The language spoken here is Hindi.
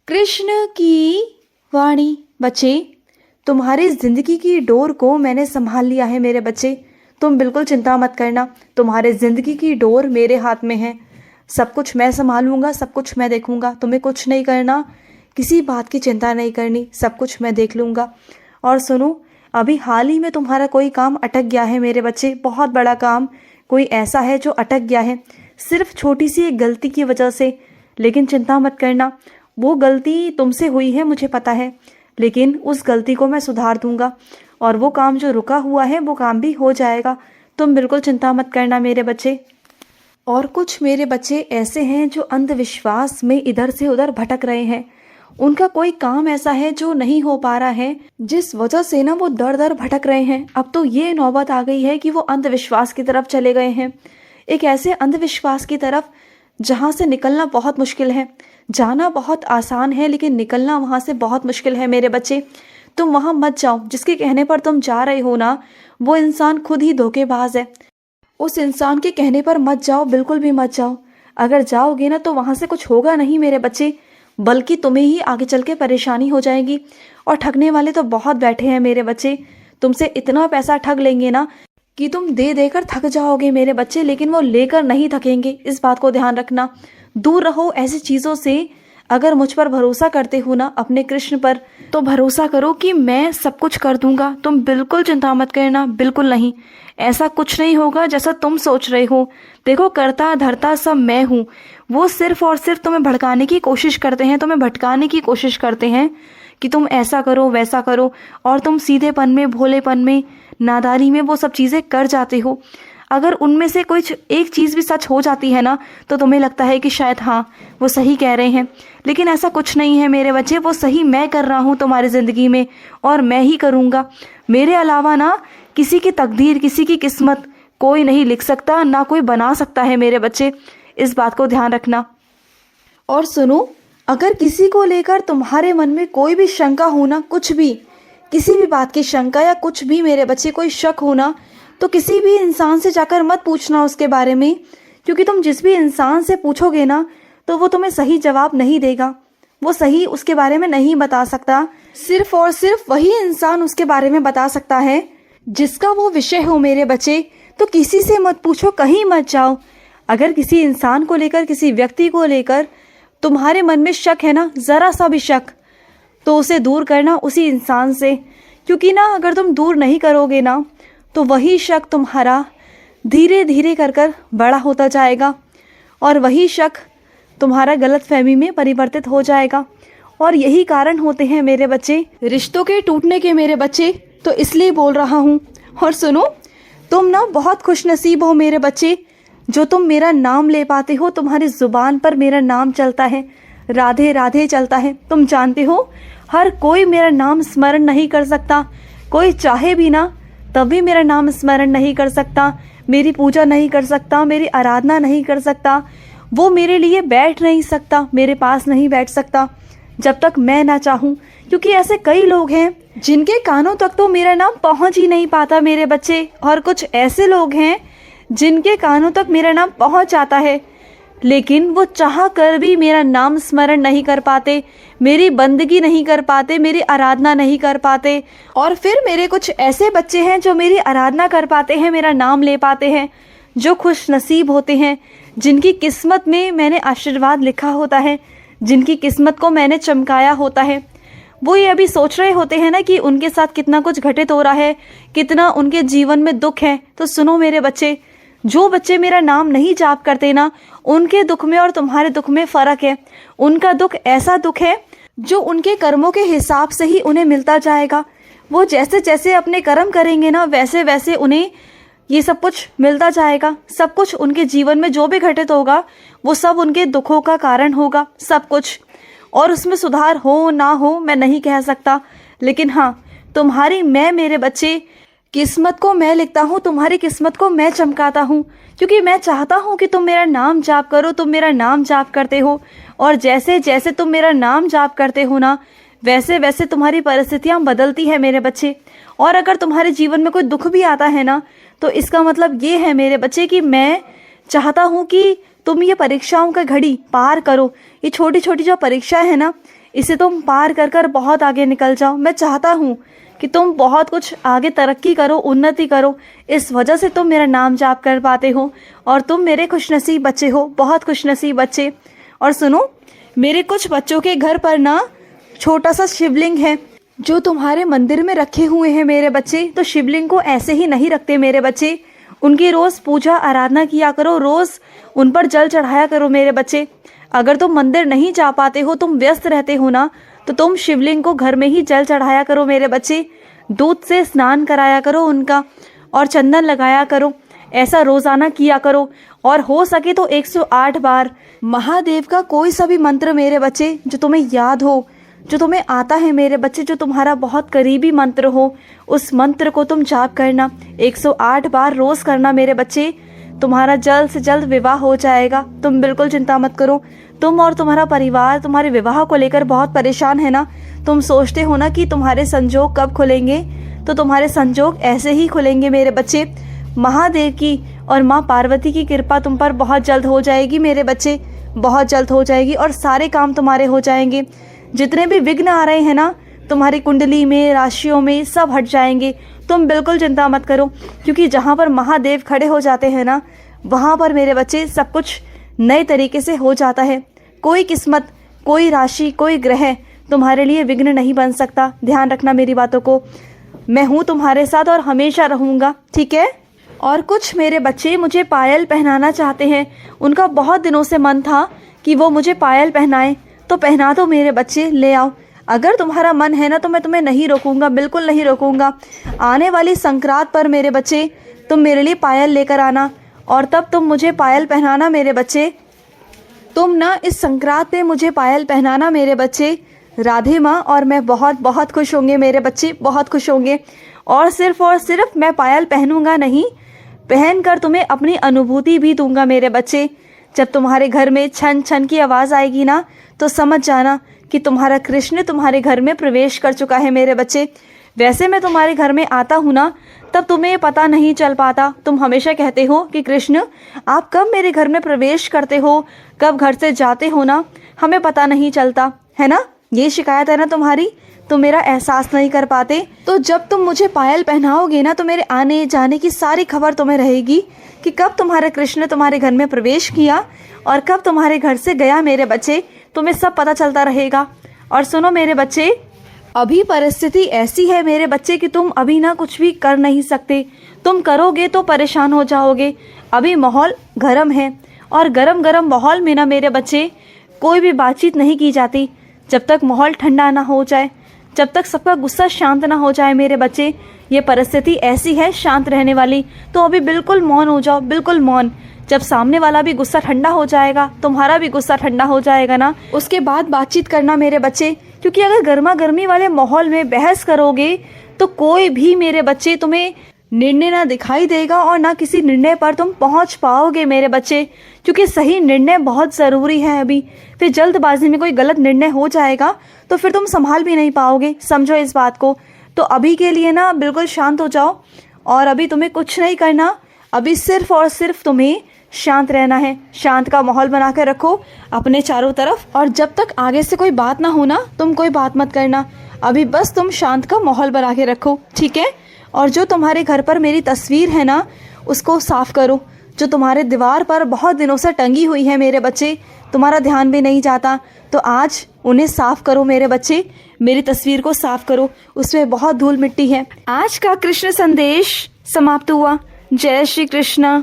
कृष्ण की वाणी। बच्चे, तुम्हारी जिंदगी की डोर को मैंने संभाल लिया है मेरे बच्चे। तुम बिल्कुल चिंता मत करना, तुम्हारे जिंदगी की डोर मेरे हाथ में है। सब कुछ मैं संभालूंगा, सब कुछ मैं देखूंगा। तुम्हें कुछ नहीं करना, किसी बात की चिंता नहीं करनी, सब कुछ मैं देख लूंगा। और सुनो, अभी हाल ही में तुम्हारा कोई काम अटक गया है मेरे बच्चे, बहुत बड़ा काम कोई ऐसा है जो अटक गया है, सिर्फ छोटी सी एक गलती की वजह से। लेकिन चिंता मत करना, वो गलती तुमसे हुई है मुझे पता है, लेकिन उस गलती को मैं सुधार दूंगा और वो काम जो रुका हुआ है वो काम भी हो जाएगा। तुम बिल्कुल चिंता मत करना मेरे बच्चे। और कुछ मेरे बच्चे ऐसे हैं जो अंधविश्वास में इधर से उधर भटक रहे हैं। उनका कोई काम ऐसा है जो नहीं हो पा रहा है, जिस वजह से ना वो दर दर भटक रहे हैं। अब तो ये नौबत आ गई है कि वो अंधविश्वास की तरफ चले गए हैं, एक ऐसे अंधविश्वास की तरफ जहाँ से निकलना बहुत मुश्किल है। जाना बहुत आसान है लेकिन निकलना वहाँ से बहुत मुश्किल है मेरे बच्चे। तुम वहाँ मत जाओ, जिसके कहने पर तुम जा रहे हो ना, वो इंसान खुद ही धोखेबाज है। उस इंसान के कहने पर मत जाओ, बिल्कुल भी मत जाओ। अगर जाओगे ना तो वहाँ से कुछ होगा नहीं मेरे बच्चे, बल्कि तुम्हें ही आगे चल के परेशानी हो जाएगी। और ठगने वाले तो बहुत बैठे हैं मेरे बच्चे, तुमसे इतना पैसा ठग लेंगे ना कि तुम दे देकर थक जाओगे मेरे बच्चे, लेकिन वो लेकर नहीं थकेंगे, इस बात को ध्यान रखना। दूर रहो ऐसी चीज़ों से। अगर मुझ पर भरोसा करते हो ना, अपने कृष्ण पर, तो भरोसा करो कि मैं सब कुछ कर दूंगा। तुम बिल्कुल चिंता मत करना, बिल्कुल नहीं। ऐसा कुछ नहीं होगा जैसा तुम सोच रहे हो। देखो, करता धरता सब मैं हूँ। वो सिर्फ और सिर्फ तुम्हें भड़काने की कोशिश करते हैं, तुम्हें भटकाने की कोशिश करते हैं कि तुम ऐसा करो वैसा करो, और तुम सीधेपन में, भोलेपन में, नादानी में वो सब चीज़ें कर जाते हो। अगर उनमें से कुछ एक चीज़ भी सच हो जाती है ना, तो तुम्हें लगता है कि शायद हाँ वो सही कह रहे हैं, लेकिन ऐसा कुछ नहीं है मेरे बच्चे। वो सही मैं कर रहा हूँ तुम्हारी ज़िंदगी में, और मैं ही करूँगा। मेरे अलावा ना किसी की तकदीर, किसी की किस्मत कोई नहीं लिख सकता, ना कोई बना सकता है मेरे बच्चे, इस बात को ध्यान रखना। और सुनो, अगर किसी को लेकर तुम्हारे मन में कोई भी शंका हो ना, कुछ भी, किसी भी बात की शंका या कुछ भी मेरे बच्चे कोई शक हो ना, तो किसी भी इंसान से जाकर मत पूछना उसके बारे में, क्योंकि तुम जिस भी इंसान से पूछोगे ना तो वो तुम्हें सही जवाब नहीं देगा। वो सही उसके बारे में नहीं बता सकता। सिर्फ और सिर्फ वही इंसान उसके बारे में बता सकता है जिसका वो विषय हो मेरे बच्चे। तो किसी से मत पूछो, कहीं मत जाओ। अगर किसी इंसान को लेकर, किसी व्यक्ति को लेकर तुम्हारे मन में शक है ना, ज़रा सा भी शक, तो उसे दूर करना उसी इंसान से। क्योंकि ना अगर तुम दूर नहीं करोगे ना तो वही शक तुम्हारा धीरे धीरे कर कर बड़ा होता जाएगा, और वही शक तुम्हारा गलतफहमी में परिवर्तित हो जाएगा। और यही कारण होते हैं मेरे बच्चे रिश्तों के टूटने के मेरे बच्चे, तो इसलिए बोल रहा हूँ। और सुनो, तुम ना बहुत खुशनसीब हो मेरे बच्चे, जो तुम मेरा नाम ले पाते हो। तुम्हारी ज़ुबान पर मेरा नाम चलता है, राधे राधे चलता है। तुम जानते हो, हर कोई मेरा नाम स्मरण नहीं कर सकता, कोई चाहे भी ना तभी मेरा नाम स्मरण नहीं कर सकता, मेरी पूजा नहीं कर सकता, मेरी आराधना नहीं कर सकता, वो मेरे लिए बैठ नहीं सकता, मेरे पास नहीं बैठ सकता जब तक मैं ना चाहूँ। क्योंकि ऐसे कई लोग हैं जिनके कानों तक तो मेरा नाम पहुँच ही नहीं पाता मेरे बच्चे, और कुछ ऐसे लोग हैं जिनके कानों तक मेरा नाम पहुँच जाता है, लेकिन वो चाह कर भी मेरा नाम स्मरण नहीं कर पाते, मेरी बंदगी नहीं कर पाते, मेरी आराधना नहीं कर पाते। और फिर मेरे कुछ ऐसे बच्चे हैं जो मेरी आराधना कर पाते हैं, मेरा नाम ले पाते हैं, जो खुश नसीब होते हैं, जिनकी किस्मत में मैंने आशीर्वाद लिखा होता है, जिनकी किस्मत को मैंने चमकाया होता है। वो ये अभी सोच रहे होते हैं ना कि उनके साथ कितना कुछ घटित हो रहा है, कितना उनके जीवन में दुख है। तो सुनो मेरे बच्चे, जो बच्चे मेरा नाम नहीं जाप करते ना, उनके दुख में और तुम्हारे दुख में फ़र्क है। उनका दुख ऐसा दुख है जो उनके कर्मों के हिसाब से ही उन्हें मिलता जाएगा। वो जैसे जैसे अपने कर्म करेंगे ना, वैसे वैसे उन्हें ये सब कुछ मिलता जाएगा। सब कुछ उनके जीवन में जो भी घटित होगा वो सब उनके दुखों का कारण होगा, सब कुछ। और उसमें सुधार हो ना हो मैं नहीं कह सकता, लेकिन हाँ, तुम्हारी मैं मेरे बच्चे किस्मत को मैं लिखता हूँ, तुम्हारी किस्मत को मैं चमकाता हूँ, क्योंकि मैं चाहता हूँ कि तुम मेरा नाम जाप करो। तुम मेरा नाम जाप करते हो, और जैसे जैसे तुम मेरा नाम जाप करते हो ना, वैसे वैसे तुम्हारी परिस्थितियाँ बदलती है मेरे बच्चे। और अगर तुम्हारे जीवन में कोई दुख भी आता है ना, तो इसका मतलब ये है मेरे बच्चे कि मैं चाहता हूँ कि तुम ये परीक्षाओं का घड़ी पार करो। ये छोटी छोटी जो परीक्षा है ना, इसे तुम पार कर कर बहुत आगे निकल जाओ। मैं चाहता हूँ कि तुम बहुत कुछ आगे तरक्की करो, उन्नति करो। इस वजह से तुम मेरा नाम जाप कर पाते हो और तुम मेरे खुशनसीब बच्चे हो, बहुत खुशनसीब बच्चे। और सुनो, मेरे कुछ बच्चों के घर पर ना छोटा सा शिवलिंग है जो तुम्हारे मंदिर में रखे हुए हैं मेरे बच्चे। तो शिवलिंग को ऐसे ही नहीं रखते मेरे बच्चे, उनकी रोज़ पूजा आराधना किया करो, रोज़ उन पर जल चढ़ाया करो मेरे बच्चे। अगर तुम मंदिर नहीं जा पाते हो, तुम व्यस्त रहते हो ना, तो तुम शिवलिंग को घर में ही जल चढ़ाया करो मेरे बच्चे। दूध से स्नान कराया करो उनका और चंदन लगाया करो। ऐसा रोज़ाना किया करो और हो सके तो 108 बार महादेव का कोई सा भी मंत्र मेरे बच्चे जो तुम्हें याद हो, जो तुम्हें आता है मेरे बच्चे, जो तुम्हारा बहुत करीबी मंत्र हो, उस मंत्र को तुम जाप करना। 108 बार रोज़ करना मेरे बच्चे। तुम्हारा जल्द से जल्द विवाह हो जाएगा, तुम बिल्कुल चिंता मत करो। तुम और तुम्हारा परिवार तुम्हारे विवाह को लेकर बहुत परेशान है ना। तुम सोचते हो ना कि तुम्हारे संजोग कब खुलेंगे, तो तुम्हारे संजोग ऐसे ही खुलेंगे मेरे बच्चे। महादेव की और माँ पार्वती की कृपा तुम पर बहुत जल्द हो जाएगी मेरे बच्चे, बहुत जल्द हो जाएगी और सारे काम तुम्हारे हो जाएंगे। जितने भी विघ्न आ रहे हैं ना तुम्हारी कुंडली में, राशियों में, सब हट जाएंगे। तुम बिल्कुल चिंता मत करो, क्योंकि जहाँ पर महादेव खड़े हो जाते हैं ना, वहाँ पर मेरे बच्चे सब कुछ नए तरीके से हो जाता है। कोई किस्मत, कोई राशि, कोई ग्रह तुम्हारे लिए विघ्न नहीं बन सकता। ध्यान रखना मेरी बातों को। मैं हूँ तुम्हारे साथ और हमेशा रहूँगा, ठीक है। और कुछ मेरे बच्चे मुझे पायल पहनाना चाहते हैं। उनका बहुत दिनों से मन था कि वो मुझे पायल पहनाएं, तो पहना दो मेरे बच्चे, ले आओ। अगर तुम्हारा मन है ना तो मैं तुम्हें नहीं रोकूंगा, बिल्कुल नहीं रोकूंगा। आने वाली संक्रांत पर मेरे बच्चे तुम मेरे लिए पायल लेकर आना और तब तुम मुझे पायल पहनाना मेरे बच्चे। तुम ना इस संक्रांत पे मुझे पायल पहनाना मेरे बच्चे। राधे माँ और मैं बहुत बहुत खुश होंगे मेरे बच्चे, बहुत खुश होंगे। और सिर्फ मैं पायल पहनूंगा नहीं, पहनकर तुम्हें अपनी अनुभूति भी दूंगा मेरे बच्चे। जब तुम्हारे घर में छन छन की आवाज़ आएगी ना, तो समझ जाना कि तुम्हारा कृष्ण तुम्हारे घर में प्रवेश कर चुका है मेरे बच्चे। वैसे मैं तुम्हारे घर में आता हूँ ना, तब तुम्हें पता नहीं चल पाता। तुम हमेशा कहते हो कि कृष्ण आप कब मेरे घर में प्रवेश करते हो, कब घर से जाते हो ना, हमें पता नहीं चलता है ना। ये शिकायत है ना तुम्हारी, तुम मेरा एहसास नहीं कर पाते। तो जब तुम मुझे पायल पहनाओगे ना, तो मेरे आने जाने की सारी खबर तुम्हें रहेगी कि कब तुम्हारा कृष्ण तुम्हारे घर में प्रवेश किया और कब तुम्हारे घर से गया मेरे बच्चे। तुम्हें सब पता चलता रहेगा। और सुनो मेरे बच्चे, अभी परिस्थिति ऐसी है मेरे बच्चे कि तुम अभी ना कुछ भी कर नहीं सकते। तुम करोगे तो परेशान हो जाओगे। अभी माहौल गर्म है और गरम गरम माहौल में ना मेरे बच्चे कोई भी बातचीत नहीं की जाती जब तक माहौल ठंडा ना हो जाए, जब तक सबका गुस्सा शांत ना हो जाए मेरे बच्चे। ये परिस्थिति ऐसी है शांत रहने वाली, तो अभी बिल्कुल मौन हो जाओ, बिल्कुल मौन। जब सामने वाला भी गुस्सा ठंडा हो जाएगा, तुम्हारा भी गुस्सा ठंडा हो जाएगा ना, उसके बाद बातचीत करना मेरे बच्चे। क्योंकि अगर गर्मा गर्मी वाले माहौल में बहस करोगे तो कोई भी मेरे बच्चे तुम्हें निर्णय ना दिखाई देगा और ना किसी निर्णय पर तुम पहुंच पाओगे मेरे बच्चे। क्योंकि सही निर्णय बहुत ज़रूरी है अभी। फिर जल्दबाजी में कोई गलत निर्णय हो जाएगा तो फिर तुम संभाल भी नहीं पाओगे, समझो इस बात को। तो अभी के लिए ना बिल्कुल शांत हो जाओ और अभी तुम्हें कुछ नहीं करना। अभी सिर्फ और सिर्फ तुम्हें शांत रहना है। शांत का माहौल बना कर रखो अपने चारों तरफ, और जब तक आगे से कोई बात ना हो ना, तुम कोई बात मत करना। अभी बस तुम शांत का माहौल बना के रखो, ठीक है। और जो तुम्हारे घर पर मेरी तस्वीर है ना, उसको साफ करो। जो तुम्हारे दीवार पर बहुत दिनों से टंगी हुई है मेरे बच्चे, तुम्हारा ध्यान भी नहीं जाता, तो आज उन्हें साफ करो मेरे बच्चे। मेरी तस्वीर को साफ करो, उसमें बहुत धूल मिट्टी है। आज का कृष्ण संदेश समाप्त हुआ। जय श्री कृष्ण।